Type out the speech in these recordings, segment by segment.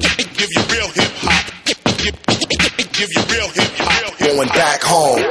Give you real hip hop. Give you real hip hop. Going back home.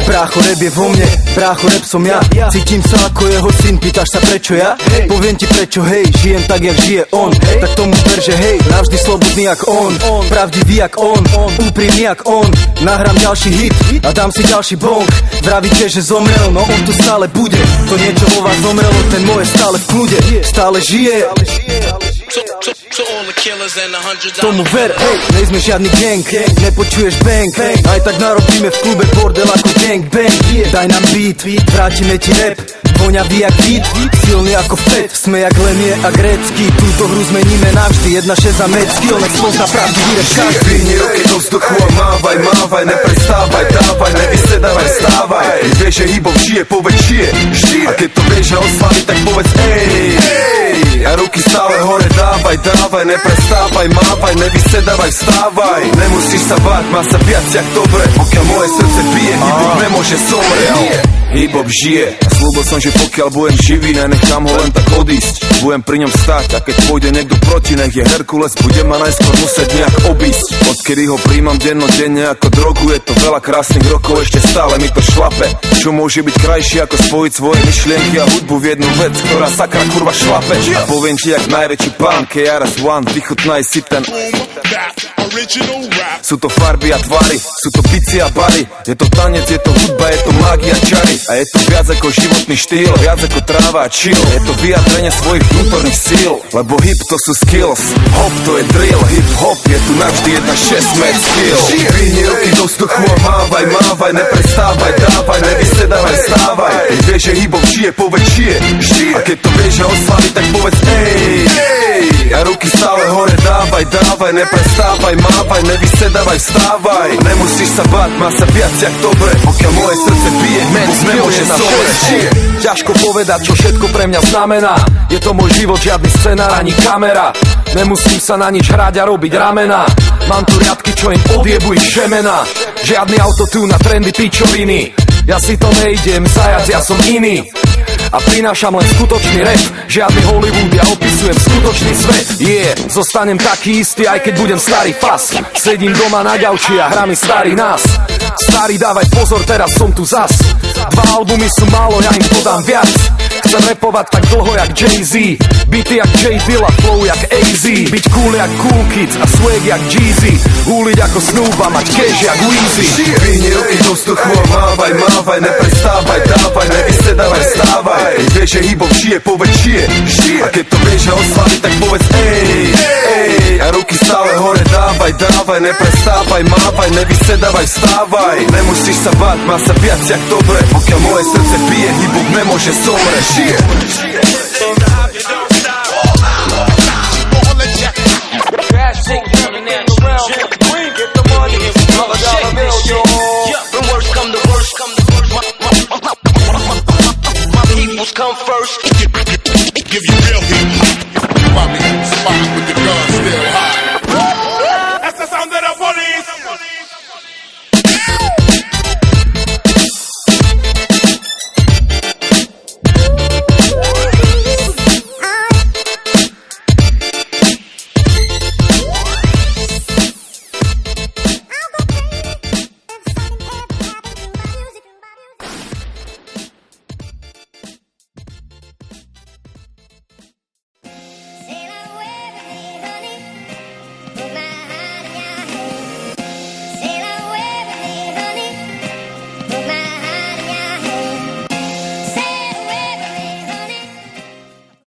Brácho, rap je vo mne, brácho, rap som ja. Cítim sa ako jeho syn, pýtaš sa prečo ja? Poviem ti prečo, hej, žijem tak jak žije on. Tak tomu ver, že hej, navždy slobodný jak on, pravdivý jak on, úprimný jak on. Nahrám ďalší hit a dám si ďalší bong. Vravíte, že zomrel, no on tu stále bude. To niečo vo vás zomrelo, ten moje stále v kľude. Stále žije. Tomu ver, hej, nejsme žiadny gang, nepočuješ bang, aj tak narobíme v klube bordel ako gang bang. Daj nám beat, vrátime ti rap, voňavý jak beat, silný ako Fed, sme jak Lemie a Grécky. Túto hru zmeníme navždy, 1-6 za mecky, ale spozna pravdivý rap každý. Dvihni ruky do vzduchu a mávaj, mávaj, neprestávaj, dávaj, nevysedávaj, stávaj. Keď vieš, že hip-hop žije, povedz žije, a keď to vieš, že oslaví, tak povedz ej, a ruky stále hore, dávaj, dávaj, neprestávaj, mávaj, nevysedávaj, vstávaj. Nemusíš sa báť, má sa viac jak dobre, pokiaľ moje srdce bije, hip-hop nemôže zomrieť. Hip-hop žije a slúbil som, že pokiaľ budem živý, nenechám ho len tak odísť. Budem pri ňom stáť a keď pôjde niekto proti, nech je Herkules, bude ma najskôr musieť nejak obísť. Odkedy ho príjmam dennodenne ako drogu, je to veľa krásnych rokov, ešte stále mi to šlape. Čo môže byť krajšie ako spojiť svoje myšlienky a hudbu v jednu vec, ktorá sakra kurva šlape. A poviem ti jak najväčší pán KRS-One, vychutnaj si ten. Sú to farby a tvary, sú to bici a bary, je to tanec, je to hudba, je to mágia, čary. A je to viac ako životný štýl, viac ako tráva a chill. Je to vyjadrenie svojich vnútorných síl, lebo hip to sú skills, hop to je drill. Hip hop je tu navždy 1-6 mad skill. Dvihni ruky do vzduchu a mávaj, mávaj, neprestávaj, dávaj, nevysedávaj, stávaj. Keď vieš, že hip hop žije, povedz žije, a keď to vieš, že oslaví, tak povedz ej, a ruky stále hore, dávaj, dávaj, neprestávaj, mávaj, nevysedávaj, vstávaj. Nemusíš sa báť, má sa viac jak dobre, pokiaľ moje srdce bije, nemôže zomrieť. Ťažko povedať, čo všetko pre mňa znamená. Je to môj život, žiadny scenár ani kamera. Nemusím sa na nič hrať a robiť ramena. Mám tu riadky, čo im odjebujú šemena. Žiadny autotune na trendy pičoviny. Ja si to nejdem zajac, ja som iný a prinášam len skutočný rap. Žiadny Hollywood, ja opisujem skutočný svet. Zostanem taký istý, aj keď budem starý fas. Sedím doma na gauči a hrá mi starý nás. Starý, dávaj pozor, teraz som tu zas. 2 albumy sú málo, ja im podám viac. Chcem rapovať tak dlho jak Jay-Z, beaty jak J. Dilla, flow jak AZ. Byť cool jak Cool Kids a swag jak Jeezy. Húliť ako Snoop a mať cash jak Weezy. Dvihni ruky do vzduchu a mávaj, mávaj, neprestávaj, dávaj, nevysedávaj, vstávaj. Keď vieš, že hip-hop žije, povedz žije, a keď to vieš, že oslaví, tak povedz ej, a ruky stále hore, dávaj, dávaj, neprestávaj, mávaj, nevysedávaj, vstávaj. Nemusíš sa báť, má sa viac jak dobre, pokiaľ moje srdce bije, hip-hop nemôže zomrieť.